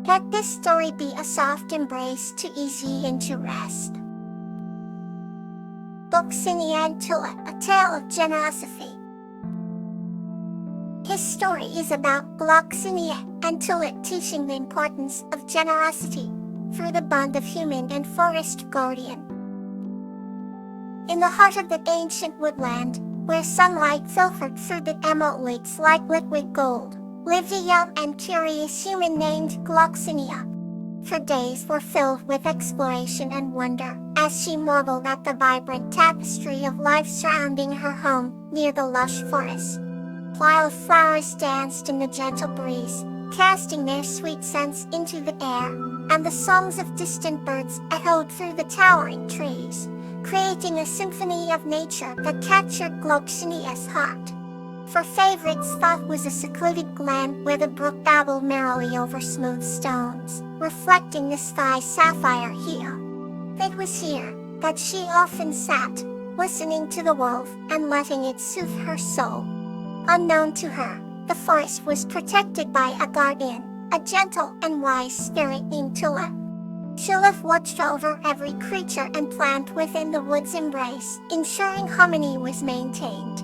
Let this story be a soft embrace to ease ye into rest. Glucksini and Tulip, a tale of generosity. His story is about Glucksini and Tulip teaching the importance of generosity through the bond of human and forest guardian. In the heart of the ancient woodland, where sunlight filtered through the emerald leaves like liquid gold, lived a young and curious human named Glucksini. Her days were filled with exploration and wonder, as she marveled at the vibrant tapestry of life surrounding her home near the lush forest. Wild flowers danced in the gentle breeze, casting their sweet scents into the air, and the songs of distant birds echoed through the towering trees, creating a symphony of nature that captured Glucksini's heart. Her favorite spot was a secluded glen where the brook babbled merrily over smooth stones, reflecting the sky's sapphire hue. It was here that she often sat, listening to the wolf and letting it soothe her soul. Unknown to her, the forest was protected by a guardian, a gentle and wise spirit named Tulip. Tulip watched over every creature and plant within the wood's embrace, ensuring harmony was maintained.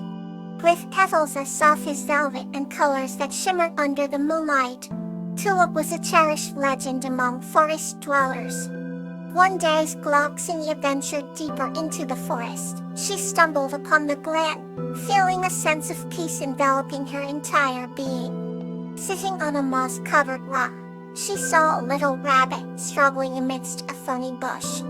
With petals as soft as velvet and colors that shimmered under the moonlight, Tulip was a cherished legend among forest dwellers. One day as Glucksini ventured deeper into the forest, she stumbled upon the glen, feeling a sense of peace enveloping her entire being. Sitting on a moss-covered rock, she saw a little rabbit struggling amidst a thorny bush.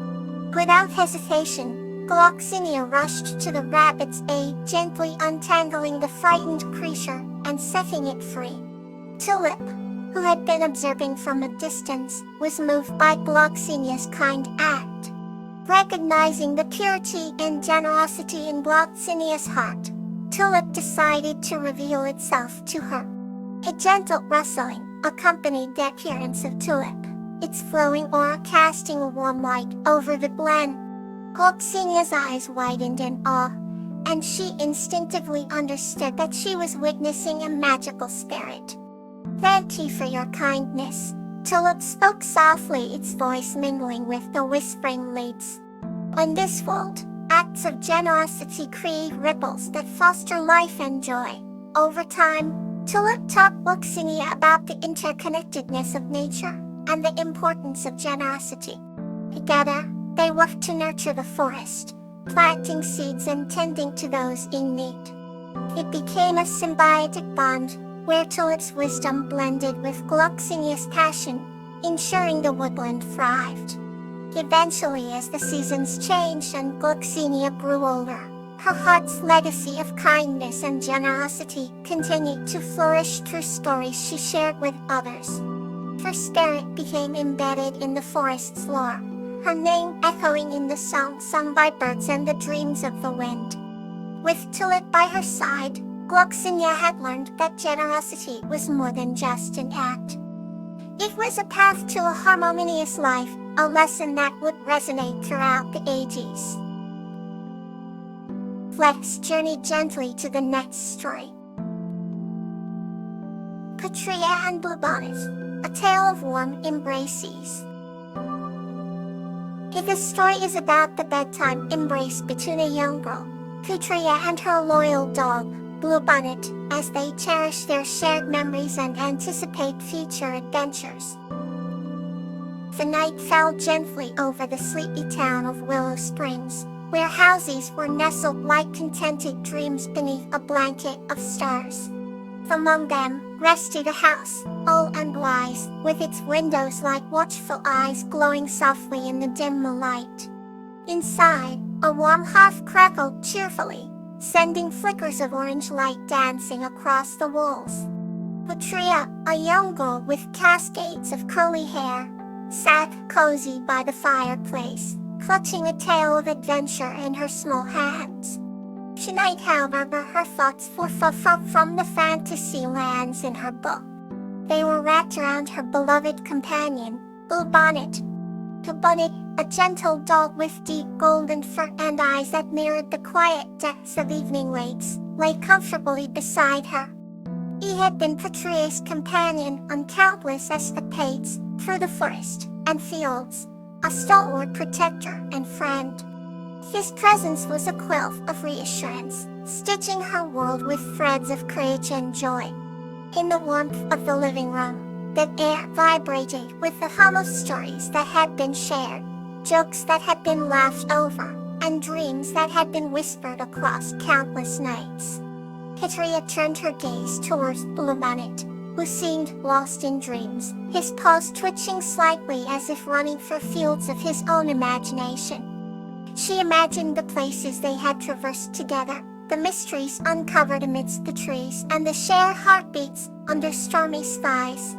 Without hesitation, Glucksini rushed to the rabbit's aid, gently untangling the frightened creature and setting it free. Tulip, who had been observing from a distance, was moved by Glucksini's kind act. Recognizing the purity and generosity in Glucksini's heart, Tulip decided to reveal itself to her. A gentle rustling accompanied the appearance of Tulip, its flowing aura casting a warm light over the glen. Glucksini's eyes widened in awe, and she instinctively understood that she was witnessing a magical spirit. "Thank you for your kindness," Tulip spoke softly, its voice mingling with the whispering leaves. In this world, acts of generosity create ripples that foster life and joy. Over time, Tulip taught Glucksini about the interconnectedness of nature and the importance of generosity. Together, they worked to nurture the forest, planting seeds and tending to those in need. It became a symbiotic bond, where Tulip's wisdom blended with Glucksini's passion, ensuring the woodland thrived. Eventually, as the seasons changed and Glucksini grew older, her heart's legacy of kindness and generosity continued to flourish through stories she shared with others. Her spirit became embedded in the forest's lore, her name echoing in the songs sung by birds and the dreams of the wind. With Tulip by her side, Glucksini had learned that generosity was more than just an act. It was a path to a harmonious life, a lesson that would resonate throughout the ages. Let's journey gently to the next story. Patria and Bluebonnet, a tale of warm embraces. The story is about the bedtime embrace between a young girl, Patria, and her loyal dog, Bluebonnet, as they cherish their shared memories and anticipate future adventures. The night fell gently over the sleepy town of Willow Springs, where houses were nestled like contented dreams beneath a blanket of stars. Among them rested a house, old and wise, with its windows like watchful eyes glowing softly in the dim moonlight. Inside, a warm hearth crackled cheerfully, sending flickers of orange light dancing across the walls. Patria, a young girl with cascades of curly hair, sat cozy by the fireplace, clutching a tale of adventure in her small hands. Tonight, however, her thoughts were far from the fantasy lands in her book. They were wrapped around her beloved companion, Bluebonnet. Bluebonnet, a gentle dog with deep golden fur and eyes that mirrored the quiet depths of evening lakes, lay comfortably beside her. He had been Patria's companion on countless escapades, through the forest and fields, a stalwart protector and friend. His presence was a quilt of reassurance, stitching her world with threads of courage and joy. In the warmth of the living room, the air vibrated with the hum of stories that had been shared, jokes that had been laughed over, and dreams that had been whispered across countless nights. Kitria turned her gaze towards Bluebonnet, who seemed lost in dreams, his paws twitching slightly as if running through fields of his own imagination. She imagined the places they had traversed together, the mysteries uncovered amidst the trees, and the shared heartbeats under stormy skies.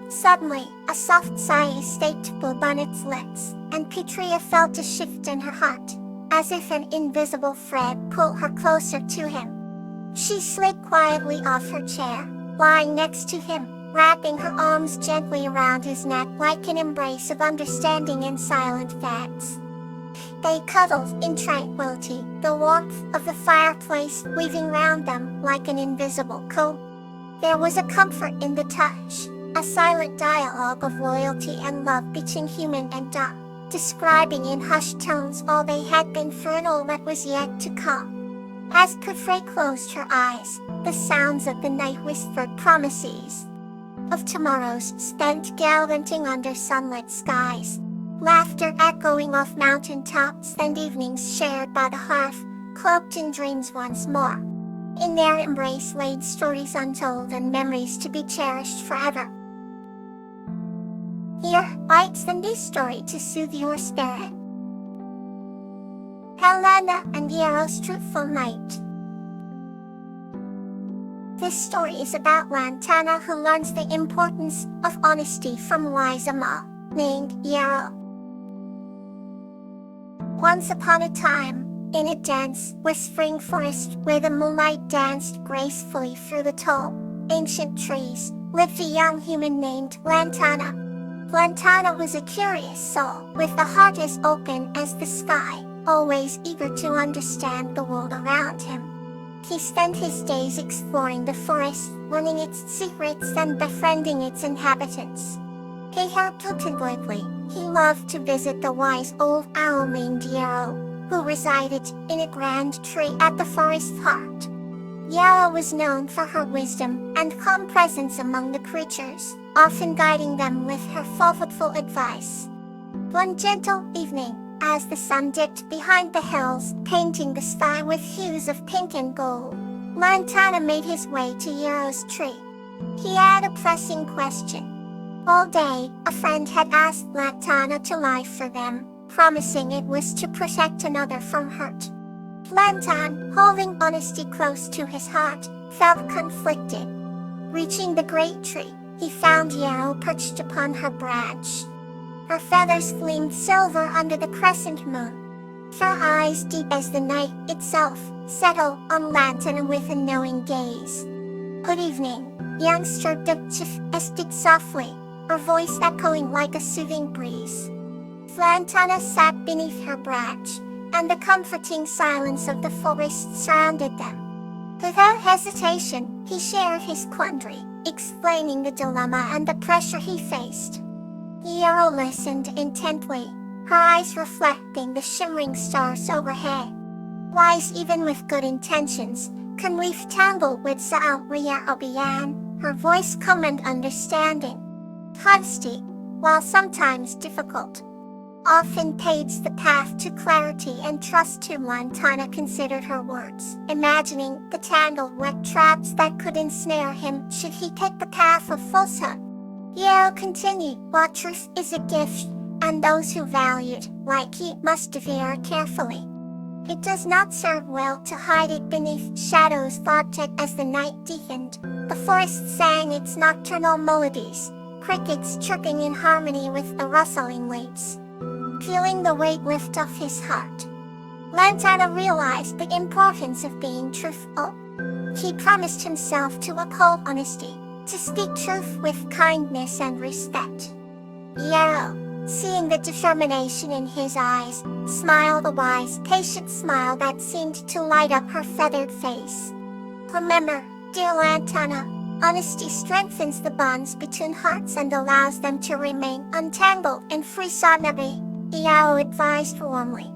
Suddenly, a soft sigh escaped Bluebonnet's lips, and Kitria felt a shift in her heart, as if an invisible thread pulled her closer to him. She slid quietly off her chair, lying next to him, wrapping her arms gently around his neck like an embrace of understanding and silent facts. They cuddled in tranquility, the warmth of the fireplace weaving round them like an invisible coat. There was a comfort in the touch, a silent dialogue of loyalty and love between human and dog, describing in hushed tones all they had been through and all that was yet to come. As Kufre closed her eyes, the sounds of the night whispered promises of tomorrows spent gallivanting under sunlit skies, laughter echoing off mountain tops and evenings shared by the hearth, cloaked in dreams once more. In their embrace laid stories untold and memories to be cherished forever. Here, bites the new story to soothe your spirit. Helena and Yarrow's Truthful Night. This story is about Lantana who learns the importance of honesty from a wise Amal named Yarrow. Once upon a time, in a dense, whispering forest where the moonlight danced gracefully through the tall, ancient trees, lived a young human named Lantana. Lantana was a curious soul, with a heart as open as the sky, always eager to understand the world around him. He spent his days exploring the forest, learning its secrets and befriending its inhabitants. He helped repeatedly. He loved to visit the wise old owl named Yarrow, who resided in a grand tree at the forest's heart. Yarrow was known for her wisdom and calm presence among the creatures, often guiding them with her thoughtful advice. One gentle evening, as the sun dipped behind the hills, painting the sky with hues of pink and gold, Lantana made his way to Yarrow's tree. He had a pressing question. All day, a friend had asked Lantana to lie for them, promising it was to protect another from hurt. Lantan, holding honesty close to his heart, felt conflicted. Reaching the great tree, he found Yarrow perched upon her branch. Her feathers gleamed silver under the crescent moon. Her eyes, deep as the night itself, settled on Lantana with a knowing gaze. "Good evening, youngster," spoke softly, her voice echoing like a soothing breeze. Lantana sat beneath her branch, and the comforting silence of the forest surrounded them. Without hesitation, he shared his quandary, explaining the dilemma and the pressure he faced. Yarrow listened intently, her eyes reflecting the shimmering stars overhead. Wise even with good intentions, can leave tangle with Sa'al Riyaobian, her voice calm and understanding. Honesty, while sometimes difficult, often paves the path to clarity and trust. To Lantana considered her words, imagining the tangled web traps that could ensnare him should he take the path of falsehood. Yarrow continued, "While truth is a gift, and those who value it, like you, must devere it carefully. It does not serve well to hide it beneath shadows." But as the night deepened, the forest sang its nocturnal melodies, crickets chirping in harmony with the rustling leaves. Feeling the weight lift off his heart, Lantana realized the importance of being truthful. He promised himself to uphold honesty, to speak truth with kindness and respect. Yarrow, seeing the determination in his eyes, smiled a wise, patient smile that seemed to light up her feathered face. "Remember, dear Lantana, Honesty strengthens the bonds between hearts and allows them to remain untangled and free. Sanabi, Iao advised warmly.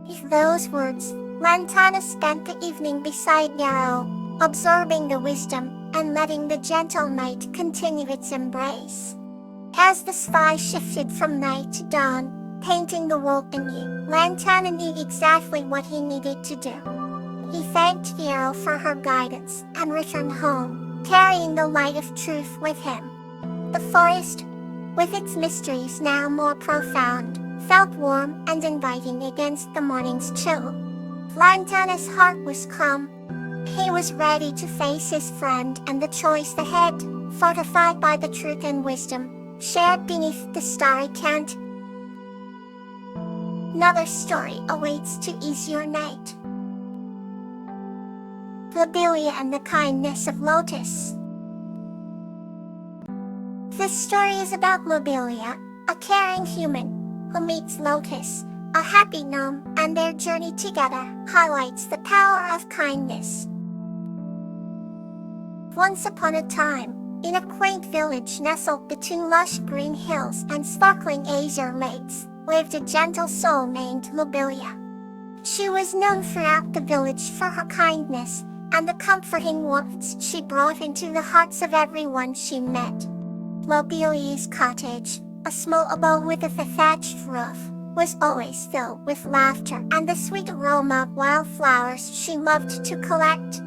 With those words, Lantana spent the evening beside Yao, absorbing the wisdom and letting the gentle night continue its embrace. As the sky shifted from night to dawn, painting the world anew, Lantana knew exactly what he needed to do. He thanked Yao for her guidance and returned home, carrying the light of truth with him. The forest, with its mysteries now more profound, felt warm and inviting against the morning's chill. Lantana's heart was calm. He was ready to face his friend and the choice ahead, fortified by the truth and wisdom shared beneath the starry canopy. Another story awaits to ease your night. Lobelia and the Kindness of Lotus. This story is about Lobelia, a caring human who meets Lotus, a happy gnome, and their journey together highlights the power of kindness. Once upon a time, in a quaint village nestled between lush green hills and sparkling azure lakes, lived a gentle soul named Lobelia. She was known throughout the village for her kindness and the comforting warmth she brought into the hearts of everyone she met. Lobelia's cottage, a small abode with a thatched roof, was always filled with laughter and the sweet aroma of wildflowers she loved to collect.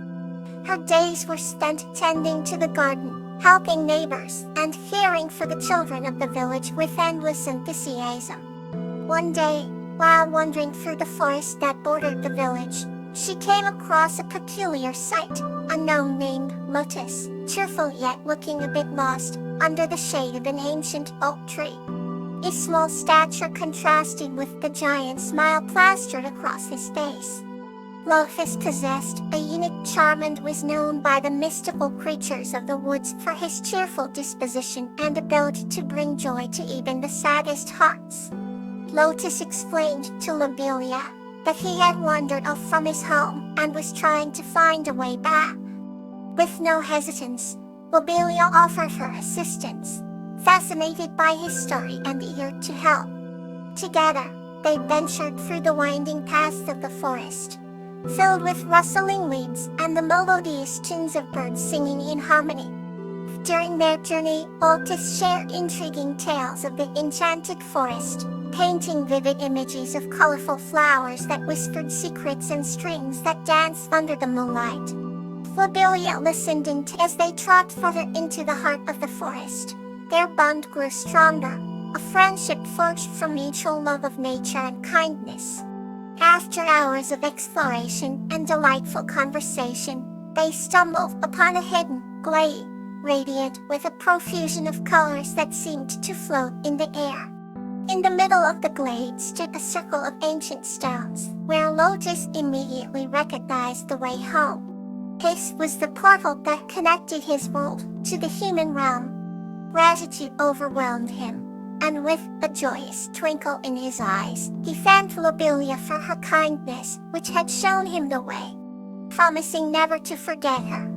Her days were spent tending to the garden, helping neighbors, and caring for the children of the village with endless enthusiasm. One day, while wandering through the forest that bordered the village, she came across a peculiar sight, a gnome named Lotus, cheerful yet looking a bit lost, under the shade of an ancient oak tree. His small stature contrasted with the giant smile plastered across his face. Lotus possessed a unique charm and was known by the mystical creatures of the woods for his cheerful disposition and ability to bring joy to even the saddest hearts. Lotus explained to Lobelia that he had wandered off from his home and was trying to find a way back. With no hesitance, Lobelia offered her assistance, fascinated by his story and eager to help. Together, they ventured through the winding paths of the forest, filled with rustling leaves and the melodious tunes of birds singing in harmony. During their journey, Lotus shared intriguing tales of the enchanted forest, painting vivid images of colorful flowers that whispered secrets and streams that danced under the moonlight. Lobelia listened as they trod further into the heart of the forest. Their bond grew stronger, a friendship forged from mutual love of nature and kindness. After hours of exploration and delightful conversation, they stumbled upon a hidden glade, radiant with a profusion of colors that seemed to float in the air. In the middle of the glade stood a circle of ancient stones, where Lotus immediately recognized the way home. This was the portal that connected his world to the human realm. Gratitude overwhelmed him, and with a joyous twinkle in his eyes, he thanked Lobelia for her kindness, which had shown him the way. Promising never to forget her,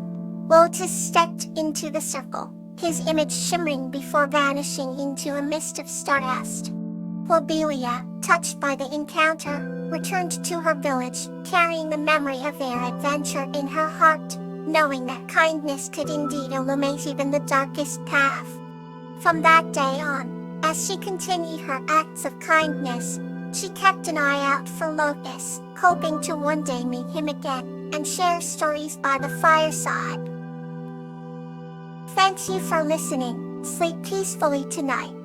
Lotus stepped into the circle, his image shimmering before vanishing into a mist of stardust. Lobelia, touched by the encounter, returned to her village, carrying the memory of their adventure in her heart, knowing that kindness could indeed illuminate even the darkest path. From that day on, as she continued her acts of kindness, she kept an eye out for Lotus, hoping to one day meet him again and share stories by the fireside. Thank you for listening. Sleep peacefully tonight.